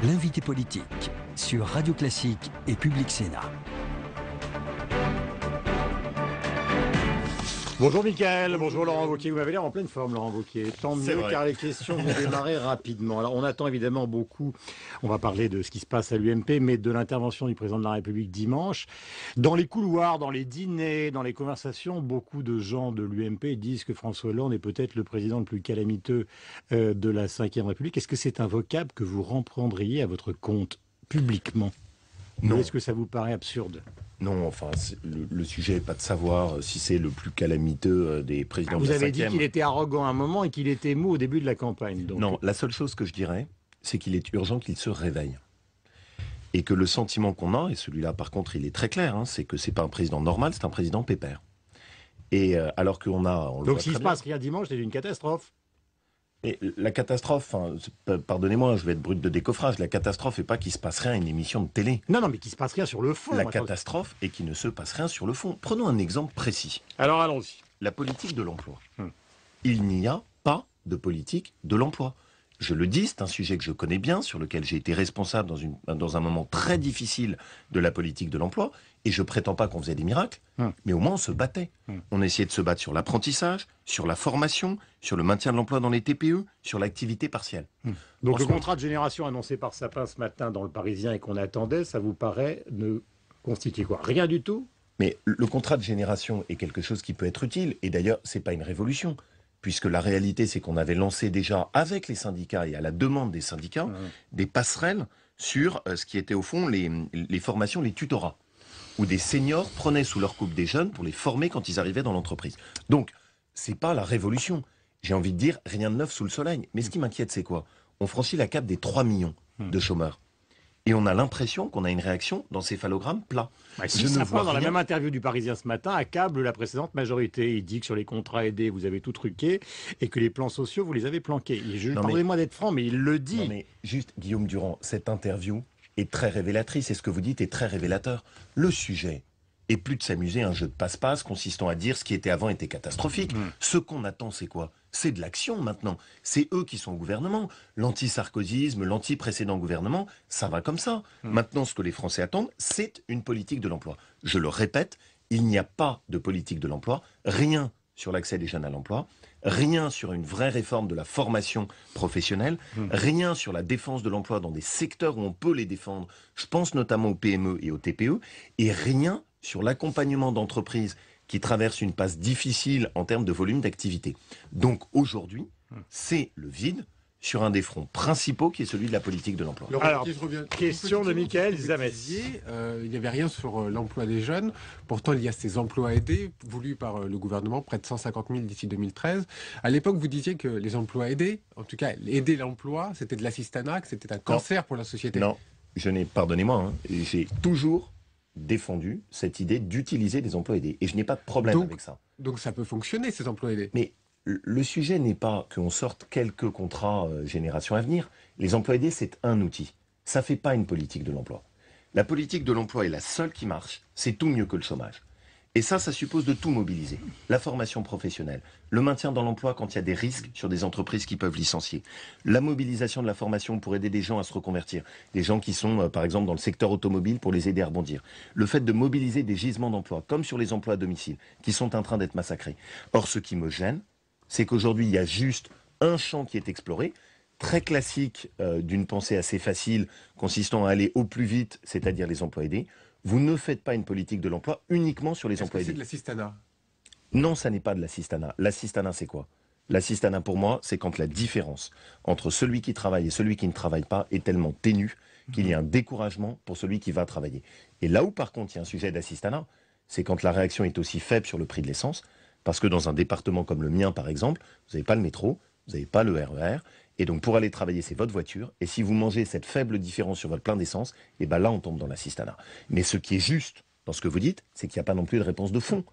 L'invité politique sur Radio Classique et Public Sénat. Bonjour Mickaël, bonjour Laurent Wauquiez. Vous m'avez l'air en pleine forme, Laurent Wauquiez. Tant mieux, car les questions vont démarrer rapidement. Alors on attend évidemment beaucoup, on va parler de ce qui se passe à l'UMP, mais de l'intervention du président de la République dimanche. Dans les couloirs, dans les dîners, dans les conversations, beaucoup de gens de l'UMP disent que François Hollande est peut-être le président le plus calamiteux de la Ve République. Est-ce que c'est un vocable que vous reprendriez à votre compte publiquement? Non. Est-ce que ça vous paraît absurde? Non, enfin, le sujet n'est pas de savoir si c'est le plus calamiteux des présidents de la Vous avez dit Ve. qu'il était arrogant à un moment et qu'il était mou au début de la campagne. Donc... Non, la seule chose que je dirais, c'est qu'il est urgent qu'il se réveille. Et que le sentiment qu'on a, et celui-là par contre il est très clair, c'est que c'est pas un président normal, c'est un président pépère. Et alors qu'on a... Donc s'il se passe rien dimanche, c'est une catastrophe. Et la catastrophe, pardonnez-moi, je vais être brut de décoffrage, la catastrophe n'est pas qu'il se passe rien à une émission de télé. Non, mais qu'il se passe rien sur le fond. La catastrophe est qu'il ne se passe rien sur le fond. Prenons un exemple précis. Alors allons-y. La politique de l'emploi. Il n'y a pas de politique de l'emploi. Je le dis, c'est un sujet que je connais bien, sur lequel j'ai été responsable dans un moment très difficile de la politique de l'emploi, et je prétends pas qu'on faisait des miracles, mais au moins on se battait. On essayait de se battre sur l'apprentissage, sur la formation, sur le maintien de l'emploi dans les TPE, sur l'activité partielle. Donc le contrat de génération annoncé par Sapin ce matin dans Le Parisien et qu'on attendait, ça vous paraît ne constituer quoi? Rien du tout? Mais le contrat de génération est quelque chose qui peut être utile, et d'ailleurs, c'est pas une révolution. Puisque la réalité, c'est qu'on avait lancé déjà, avec les syndicats et à la demande des syndicats, des passerelles sur ce qui était au fond les formations, les tutorats, où des seniors prenaient sous leur coupe des jeunes pour les former quand ils arrivaient dans l'entreprise. Donc, c'est pas la révolution. J'ai envie de dire, rien de neuf sous le soleil. Mais ce qui m'inquiète, c'est quoi? On franchit la cape des 3 millions de chômeurs. Et on a l'impression qu'on a une réaction d'encéphalogramme plat. Si Sapin, dans la même interview du Parisien ce matin, accable la précédente majorité. Il dit que sur les contrats aidés, vous avez tout truqué et que les plans sociaux, vous les avez planqués. Pardonnez-moi d'être franc, mais il le dit. Non mais juste, Guillaume Durand, cette interview est très révélatrice et ce que vous dites est très révélateur. Le sujet est plus de s'amuser à un jeu de passe-passe consistant à dire ce qui était avant était catastrophique. Ce qu'on attend, c'est quoi? C'est de l'action maintenant. C'est eux qui sont au gouvernement. L'anti-sarkozysme, l'anti-précédent gouvernement, ça va comme ça. Maintenant, ce que les Français attendent, c'est une politique de l'emploi. Je le répète, il n'y a pas de politique de l'emploi, rien sur l'accès des jeunes à l'emploi, rien sur une vraie réforme de la formation professionnelle, rien sur la défense de l'emploi dans des secteurs où on peut les défendre. Je pense notamment aux PME et aux TPE, et rien sur l'accompagnement d'entreprises qui traversent une passe difficile en termes de volume d'activité. Donc aujourd'hui, c'est le vide sur un des fronts principaux qui est celui de la politique de l'emploi. Alors, question de Mickaël Zamès. Il n'y avait rien sur l'emploi des jeunes. Pourtant, il y a ces emplois aidés voulus par le gouvernement, près de 150 000 d'ici 2013. À l'époque, vous disiez que les emplois aidés, en tout cas aider l'emploi, c'était de l'assistanat, que c'était un cancer pour la société. Non, pardonnez-moi, j'ai toujours défendu cette idée d'utiliser des emplois aidés. Et je n'ai pas de problème avec ça. Donc ça peut fonctionner, ces emplois aidés. Mais le sujet n'est pas qu'on sorte quelques contrats génération à venir. Les emplois aidés, c'est un outil. Ça ne fait pas une politique de l'emploi. La politique de l'emploi est la seule qui marche. C'est tout mieux que le chômage. Et ça suppose de tout mobiliser. La formation professionnelle, le maintien dans l'emploi quand il y a des risques sur des entreprises qui peuvent licencier, la mobilisation de la formation pour aider des gens à se reconvertir, des gens qui sont par exemple dans le secteur automobile pour les aider à rebondir, le fait de mobiliser des gisements d'emploi, comme sur les emplois à domicile, qui sont en train d'être massacrés. Or, ce qui me gêne, c'est qu'aujourd'hui, il y a juste un champ qui est exploré, très classique d'une pensée assez facile, consistant à aller au plus vite, c'est-à-dire les emplois aidés. Vous ne faites pas une politique de l'emploi uniquement sur les emplois aidés. C'est de l'assistanat? Non, ça n'est pas de l'assistanat. L'assistanat, c'est quoi? L'assistanat, pour moi, c'est quand la différence entre celui qui travaille et celui qui ne travaille pas est tellement ténue qu'il y a un découragement pour celui qui va travailler. Et là où, par contre, il y a un sujet d'assistanat, c'est quand la réaction est aussi faible sur le prix de l'essence, parce que dans un département comme le mien, par exemple, vous n'avez pas le métro, vous n'avez pas le RER, et donc pour aller travailler, c'est votre voiture, et si vous mangez cette faible différence sur votre plein d'essence, et ben là, on tombe dans l'assistanat. Mais ce qui est juste dans ce que vous dites, c'est qu'il n'y a pas non plus de réponse de fond.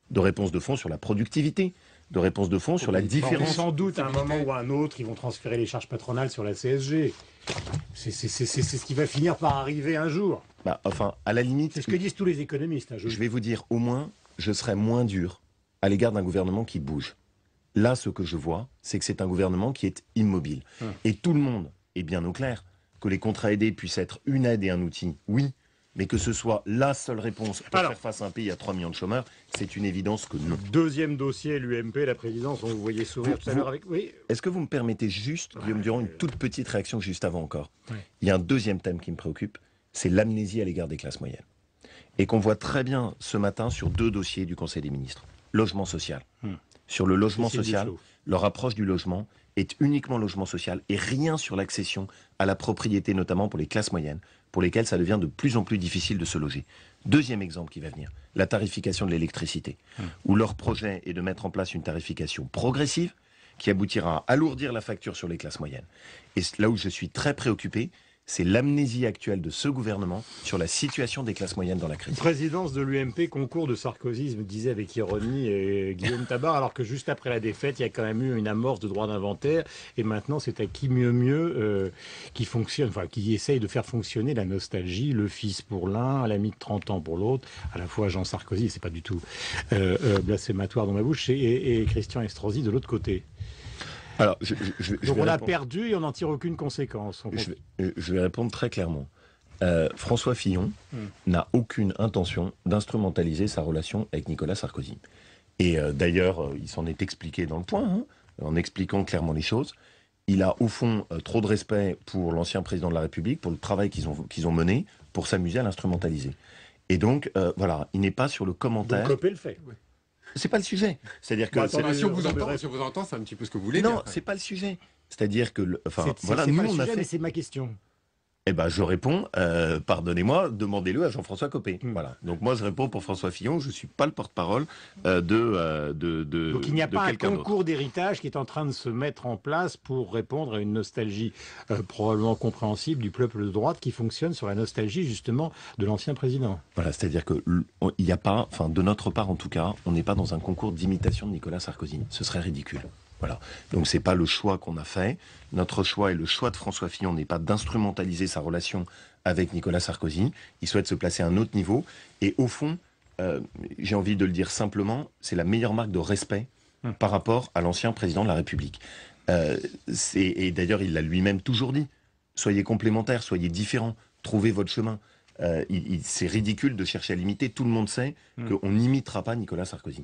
De réponse de fond sur la productivité, de réponse de fond sur la différence. Sans doute, à un moment ou à un autre, ils vont transférer les charges patronales sur la CSG. C'est ce qui va finir par arriver un jour. Enfin, à la limite... C'est ce que disent tous les économistes. Je vais vous dire, au moins, je serai moins dur à l'égard d'un gouvernement qui bouge. Là, ce que je vois, c'est que c'est un gouvernement qui est immobile. Et tout le monde est bien au clair. que les contrats aidés puissent être une aide et un outil, oui. Mais que ce soit la seule réponse pour faire face à un pays à 3 millions de chômeurs, c'est une évidence que non. Deuxième dossier, l'UMP, la présidence, on vous voyait sourire tout à l'heure avec... Oui. Est-ce que vous me permettez juste, Guillaume Durand, une toute petite réaction juste avant encore? Ouais. Il y a un deuxième thème qui me préoccupe, c'est l'amnésie à l'égard des classes moyennes. Et qu'on voit très bien ce matin sur 2 dossiers du Conseil des ministres. Logement social. Sur le logement social, leur approche du logement est uniquement logement social et rien sur l'accession à la propriété, notamment pour les classes moyennes, pour lesquelles ça devient de plus en plus difficile de se loger. Deuxième exemple qui va venir, la tarification de l'électricité, où leur projet est de mettre en place une tarification progressive qui aboutira à alourdir la facture sur les classes moyennes. Et là où je suis très préoccupé, c'est l'amnésie actuelle de ce gouvernement sur la situation des classes moyennes dans la crise. Présidence de l'UMP, concours de Sarkozy, me disait avec ironie Guillaume Tabar, alors que juste après la défaite, il y a quand même eu une amorce de droit d'inventaire, et maintenant c'est à qui mieux qui fonctionne, enfin qui essaye de faire fonctionner la nostalgie, le fils pour l'un, l'ami de 30 ans pour l'autre, à la fois Jean Sarkozy, c'est pas du tout blasphématoire dans ma bouche, et Christian Estrosi de l'autre côté. Alors, donc on a perdu et on n'en tire aucune conséquence. Je vais répondre très clairement. François Fillon n'a aucune intention d'instrumentaliser sa relation avec Nicolas Sarkozy. Et d'ailleurs, il s'en est expliqué dans le point, en expliquant clairement les choses. Il a au fond trop de respect pour l'ancien président de la République, pour le travail qu'ils ont mené, pour s'amuser à l'instrumentaliser. Et donc, voilà, il n'est pas sur le commentaire... Donc Copé le fait. Oui. C'est pas le sujet. C'est-à-dire que si on vous entend, c'est un petit peu ce que vous voulez dire. Non, c'est pas le sujet. C'est-à-dire que, voilà, nous on a fait. Mais c'est ma question. Eh ben, je réponds. Pardonnez-moi, demandez-le à Jean-François Copé. Voilà. Donc moi, je réponds pour François Fillon. Je suis pas le porte-parole de. Donc il n'y a pas un concours d'héritage qui est en train de se mettre en place pour répondre à une nostalgie probablement compréhensible du peuple de droite qui fonctionne sur la nostalgie justement de l'ancien président. Voilà, c'est-à-dire que il n'y a pas, enfin de notre part en tout cas, on n'est pas dans un concours d'imitation de Nicolas Sarkozy. Ce serait ridicule. Voilà. Donc c'est pas le choix qu'on a fait. Notre choix et le choix de François Fillon n'est pas d'instrumentaliser sa relation avec Nicolas Sarkozy. Il souhaite se placer à un autre niveau. Et au fond, j'ai envie de le dire simplement, c'est la meilleure marque de respect par rapport à l'ancien président de la République. Et d'ailleurs, il l'a lui-même toujours dit. Soyez complémentaires, soyez différents, trouvez votre chemin. C'est ridicule de chercher à l'imiter. Tout le monde sait qu'on n'imitera pas Nicolas Sarkozy.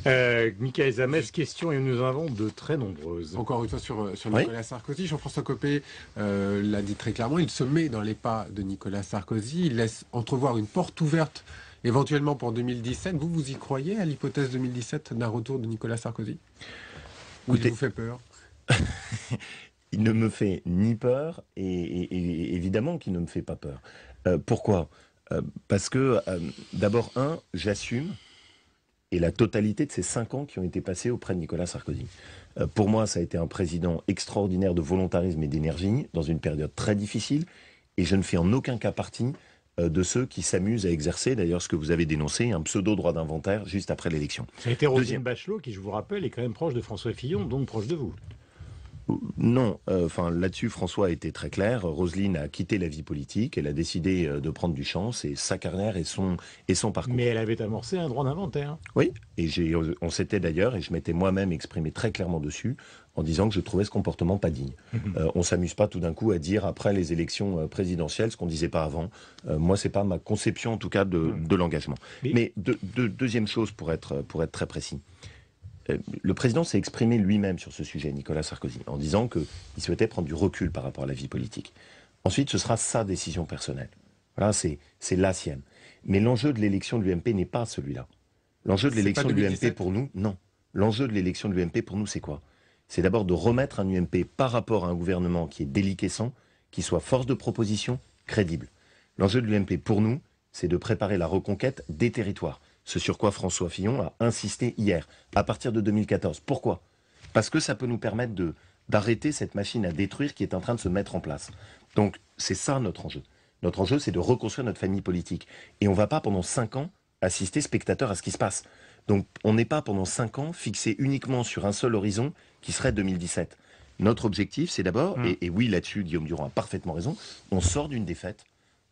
Michael Zamès, question, et nous en avons de très nombreuses. Encore une fois sur Nicolas Sarkozy, Jean-François Copé l'a dit très clairement, il se met dans les pas de Nicolas Sarkozy, il laisse entrevoir une porte ouverte éventuellement pour 2017. Vous y croyez à l'hypothèse 2017 d'un retour de Nicolas Sarkozy? Ou il vous fait peur? Il ne me fait ni peur, et évidemment qu'il ne me fait pas peur. Pourquoi? Parce que, d'abord, j'assume, et la totalité de ces 5 ans qui ont été passés auprès de Nicolas Sarkozy. Pour moi, ça a été un président extraordinaire de volontarisme et d'énergie, dans une période très difficile, et je ne fais en aucun cas partie de ceux qui s'amusent à exercer, d'ailleurs, ce que vous avez dénoncé, un pseudo-droit d'inventaire juste après l'élection. Ça a été Roselyne Bachelot, qui, je vous rappelle, est quand même proche de François Fillon, donc proche de vous. Non, là-dessus, François a été très clair. Roselyne a quitté la vie politique, elle a décidé de prendre du champ, c'est sa carrière et son parcours. Mais elle avait amorcé un droit d'inventaire. Oui, et on s'était d'ailleurs, et je m'étais moi-même exprimé très clairement dessus, en disant que je trouvais ce comportement pas digne. On s'amuse pas tout d'un coup à dire après les élections présidentielles ce qu'on disait pas avant. Moi, c'est pas ma conception en tout cas de l'engagement. Mais deuxième chose pour être très précis. Le président s'est exprimé lui-même sur ce sujet, Nicolas Sarkozy, en disant qu'il souhaitait prendre du recul par rapport à la vie politique. Ensuite, ce sera sa décision personnelle. Voilà, c'est la sienne. Mais l'enjeu de l'élection de l'UMP n'est pas celui-là. L'enjeu de l'élection de l'UMP pour nous, non. L'enjeu de l'élection de l'UMP pour nous, c'est quoi? C'est d'abord de remettre un UMP par rapport à un gouvernement qui est déliquescent, qui soit force de proposition, crédible. L'enjeu de l'UMP pour nous, c'est de préparer la reconquête des territoires. Ce sur quoi François Fillon a insisté hier, à partir de 2014. Pourquoi? Parce que ça peut nous permettre d'arrêter cette machine à détruire qui est en train de se mettre en place. Donc, c'est ça notre enjeu. Notre enjeu, c'est de reconstruire notre famille politique. Et on ne va pas pendant 5 ans assister spectateur à ce qui se passe. Donc, on n'est pas pendant 5 ans fixé uniquement sur un seul horizon qui serait 2017. Notre objectif, c'est d'abord, et oui, là-dessus, Guillaume Durand a parfaitement raison, on sort d'une défaite.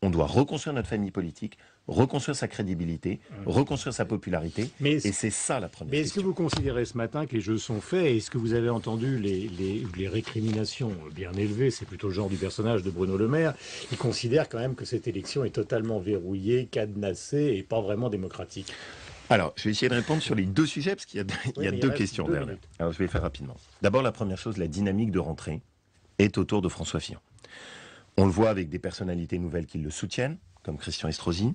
On doit reconstruire notre famille politique, reconstruire sa crédibilité, reconstruire sa popularité. Et c'est ça la première question. Mais est-ce que vous considérez ce matin que les jeux sont faits? Est-ce que vous avez entendu les récriminations bien élevées? C'est plutôt le genre du personnage de Bruno Le Maire. Il considère quand même que cette élection est totalement verrouillée, cadenassée et pas vraiment démocratique. Alors, je vais essayer de répondre sur les deux sujets, parce qu'il y a deux questions derrière. Alors, je vais faire rapidement. D'abord, la première chose, la dynamique de rentrée est autour de François Fillon. On le voit avec des personnalités nouvelles qui le soutiennent, comme Christian Estrosi.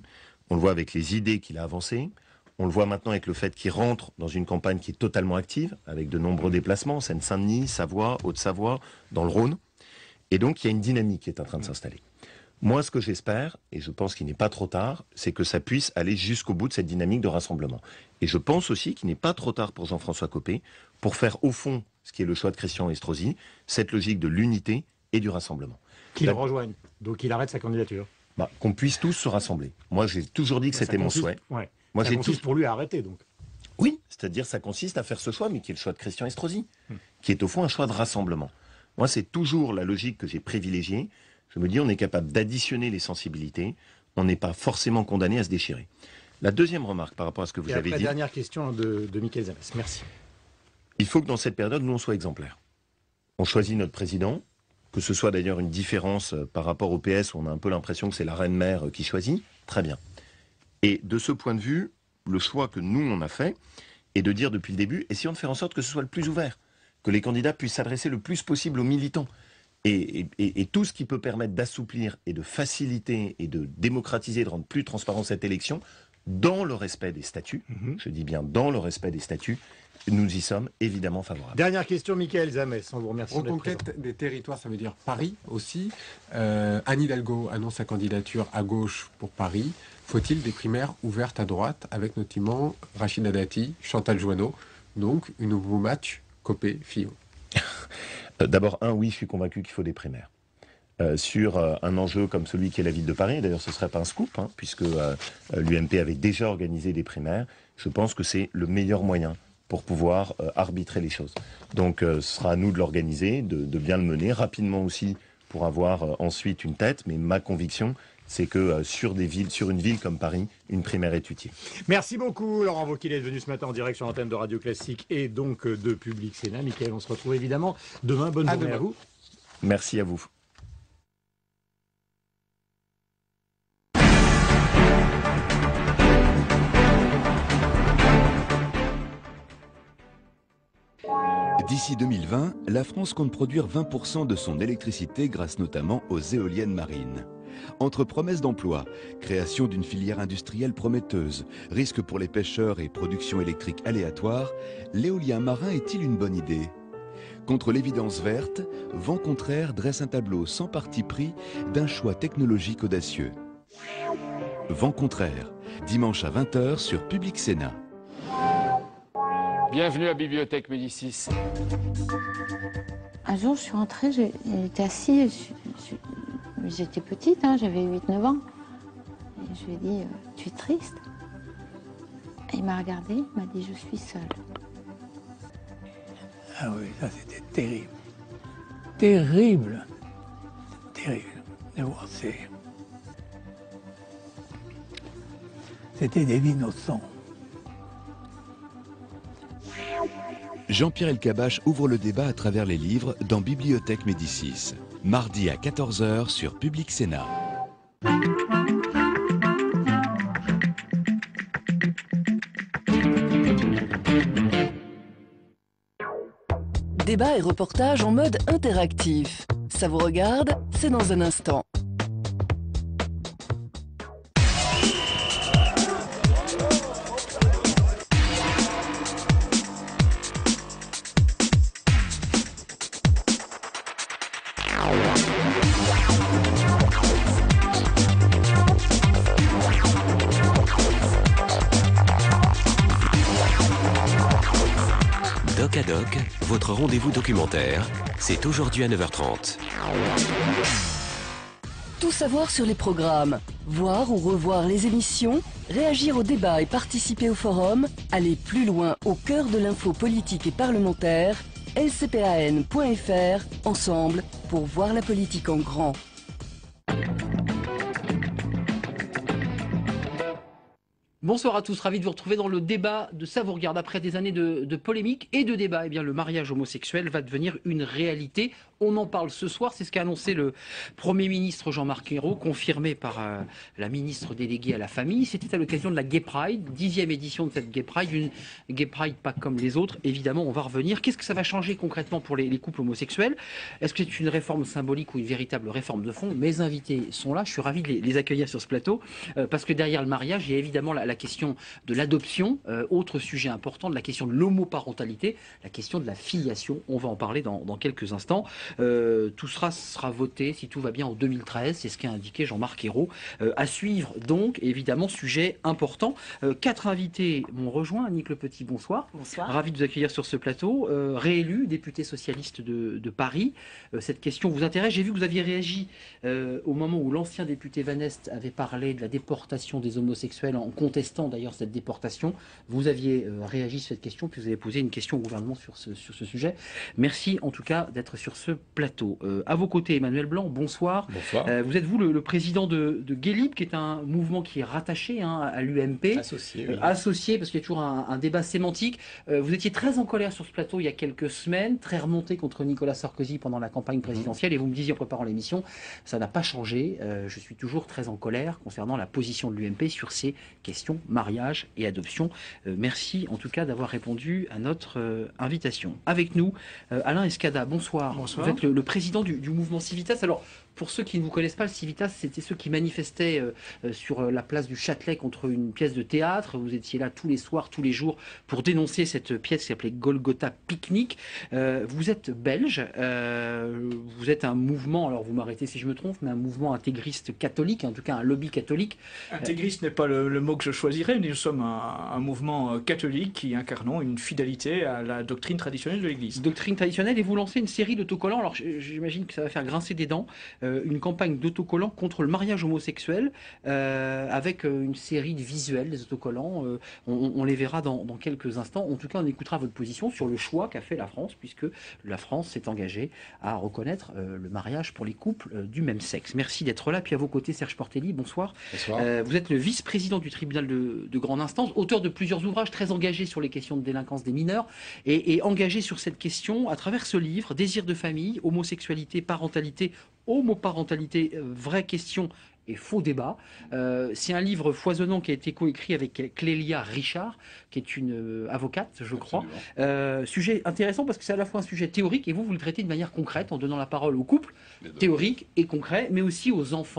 On le voit avec les idées qu'il a avancées. On le voit maintenant avec le fait qu'il rentre dans une campagne qui est totalement active, avec de nombreux déplacements, Seine-Saint-Denis, Savoie, Haute-Savoie, dans le Rhône. Et donc, il y a une dynamique qui est en train de s'installer. Moi, ce que j'espère, et je pense qu'il n'est pas trop tard, c'est que ça puisse aller jusqu'au bout de cette dynamique de rassemblement. Et je pense aussi qu'il n'est pas trop tard pour Jean-François Copé, pour faire au fond, ce qui est le choix de Christian Estrosi, cette logique de l'unité et du rassemblement. Qu'il rejoigne, donc il arrête sa candidature. Qu'on puisse tous se rassembler. Moi, j'ai toujours dit que c'était mon souhait. Ouais. Moi, ça consiste pour lui à arrêter, donc. Oui, c'est-à-dire ça consiste à faire ce choix, mais qui est le choix de Christian Estrosi, qui est au fond un choix de rassemblement. Moi, c'est toujours la logique que j'ai privilégiée. Je me dis, on est capable d'additionner les sensibilités, on n'est pas forcément condamné à se déchirer. La deuxième remarque par rapport à ce que vous avez dit... La dernière question de Mickaël Zamès, merci. Il faut que dans cette période, nous, on soit exemplaires. On choisit notre président, que ce soit d'ailleurs une différence par rapport au PS, où on a un peu l'impression que c'est la reine-mère qui choisit, très bien. Et de ce point de vue, le choix que nous, on a fait, est de dire depuis le début, essayons de faire en sorte que ce soit le plus ouvert, que les candidats puissent s'adresser le plus possible aux militants. Et tout ce qui peut permettre d'assouplir et de faciliter et de démocratiser, de rendre plus transparent cette élection, dans le respect des statuts, je dis bien dans le respect des statuts, nous y sommes évidemment favorables. Dernière question, Mickaël Zamès, on vous remercie. Reconquête des territoires, ça veut dire Paris aussi. Anne Hidalgo annonce sa candidature à gauche pour Paris. Faut-il des primaires ouvertes à droite, avec notamment Rachida Dati, Chantal Joanneau, donc une nouveau match Copé-Fillon? D'abord, oui, je suis convaincu qu'il faut des primaires. Sur un enjeu comme celui qui est la ville de Paris, d'ailleurs ce ne serait pas un scoop, puisque l'UMP avait déjà organisé des primaires, je pense que c'est le meilleur moyen pour pouvoir arbitrer les choses. Donc ce sera à nous de l'organiser, de bien le mener, rapidement aussi pour avoir ensuite une tête, mais ma conviction, c'est que sur une ville comme Paris, une primaire est utile. Merci beaucoup Laurent Wauquiez d'être venu ce matin en direct sur l'antenne de Radio Classique et donc de Public Sénat. Mickaël, on se retrouve évidemment demain. Bonne journée à vous. Merci à vous. D'ici 2020, la France compte produire 20% de son électricité grâce notamment aux éoliennes marines. Entre promesses d'emploi, création d'une filière industrielle prometteuse, risques pour les pêcheurs et production électrique aléatoire, l'éolien marin est-il une bonne idée? Contre l'évidence verte, Vent Contraire dresse un tableau sans parti pris d'un choix technologique audacieux. Vent Contraire, dimanche à 20h sur Public Sénat. Bienvenue à Bibliothèque Médicis. Un jour, je suis rentrée, il était assis, j'étais petite, j'avais 8-9 ans. Et je lui ai dit, tu es triste? Et il m'a regardé, il m'a dit, je suis seule. Ah oui, ça c'était terrible. Terrible. Terrible. De voir c'était des innocents. Jean-Pierre Elkabbach ouvre le débat à travers les livres dans Bibliothèque Médicis. Mardi à 14h sur Public Sénat. Débat et reportage en mode interactif. Ça vous regarde? C'est dans un instant. Doc à Doc, votre rendez-vous documentaire, c'est aujourd'hui à 9h30. Tout savoir sur les programmes, voir ou revoir les émissions, réagir au débat et participer au forum, aller plus loin au cœur de l'info politique et parlementaire, lcpan.fr, ensemble pour voir la politique en grand. Bonsoir à tous, ravi de vous retrouver dans le débat de Ça vous regarde. Après des années de polémique et de débat, eh bien, le mariage homosexuel va devenir une réalité. On en parle ce soir, c'est ce qu'a annoncé le Premier ministre Jean-Marc Ayrault, confirmé par la ministre déléguée à la famille. C'était à l'occasion de la Gay Pride, 10e édition de cette Gay Pride, une Gay Pride pas comme les autres. Évidemment, on va revenir. Qu'est-ce que ça va changer concrètement pour les couples homosexuels? Est-ce que c'est une réforme symbolique ou une véritable réforme de fond? Mes invités sont là, je suis ravi de les accueillir sur ce plateau, parce que derrière le mariage, il y a évidemment la question de l'adoption, autre sujet important, de la question de l'homoparentalité, la question de la filiation. On va en parler dans quelques instants. Tout sera voté, si tout va bien, en 2013. C'est ce qu'a indiqué Jean-Marc Ayrault. À suivre donc, évidemment, sujet important. 4 invités m'ont rejoint. Annick Le Petit, bonsoir. Bonsoir. Ravi de vous accueillir sur ce plateau. Réélu, député socialiste de Paris. Cette question vous intéresse. J'ai vu que vous aviez réagi au moment où l'ancien député Van Est avait parlé de la déportation des homosexuels, en contestant d'ailleurs cette déportation. Vous aviez réagi sur cette question, puis vous avez posé une question au gouvernement sur ce sujet. Merci en tout cas d'être sur ce plateau. À vos côtés, Emmanuel Blanc, bonsoir. Bonsoir. Vous êtes vous le président de Gay Libre, qui est un mouvement qui est rattaché à l'UMP. Associé, oui. Associé, parce qu'il y a toujours un débat sémantique. Vous étiez très en colère sur ce plateau il y a quelques semaines, très remonté contre Nicolas Sarkozy pendant la campagne présidentielle, et vous me disiez en préparant l'émission, ça n'a pas changé. Je suis toujours très en colère concernant la position de l'UMP sur ces questions mariage et adoption. Merci en tout cas d'avoir répondu à notre invitation. Avec nous, Alain Escada, bonsoir. Bonsoir. Vous êtes le président du mouvement Civitas. Alors, pour ceux qui ne vous connaissent pas, le Civitas, c'était ceux qui manifestaient sur la place du Châtelet contre une pièce de théâtre. Vous étiez là tous les soirs, tous les jours, pour dénoncer cette pièce qui s'appelait Golgotha Picnic. Vous êtes belge, vous êtes un mouvement, alors vous m'arrêtez si je me trompe, mais un mouvement intégriste catholique, en tout cas un lobby catholique. Intégriste n'est pas le mot que je choisirais, mais nous sommes un mouvement catholique qui incarnons une fidélité à la doctrine traditionnelle de l'Église. Doctrine traditionnelle, et vous lancez une série d'autocollants, alors j'imagine que ça va faire grincer des dents, une campagne d'autocollants contre le mariage homosexuel, avec une série de visuels des autocollants. On les verra dans quelques instants. En tout cas, on écoutera votre position sur le choix qu'a fait la France, puisque la France s'est engagée à reconnaître le mariage pour les couples du même sexe. Merci d'être là. Puis à vos côtés, Serge Portelli, bonsoir. Bonsoir. Vous êtes le vice-président du tribunal de grande instance, auteur de plusieurs ouvrages très engagés sur les questions de délinquance des mineurs, et engagé sur cette question à travers ce livre, Désir de famille, homosexualité, parentalité, homoparentalité, vraie question et faux débat. C'est un livre foisonnant qui a été coécrit avec Clélia Richard, qui est une avocate, je crois. Sujet intéressant parce que c'est à la fois un sujet théorique, et vous le traitez de manière concrète en donnant la parole aux couples, théorique et concret, mais aussi aux enfants.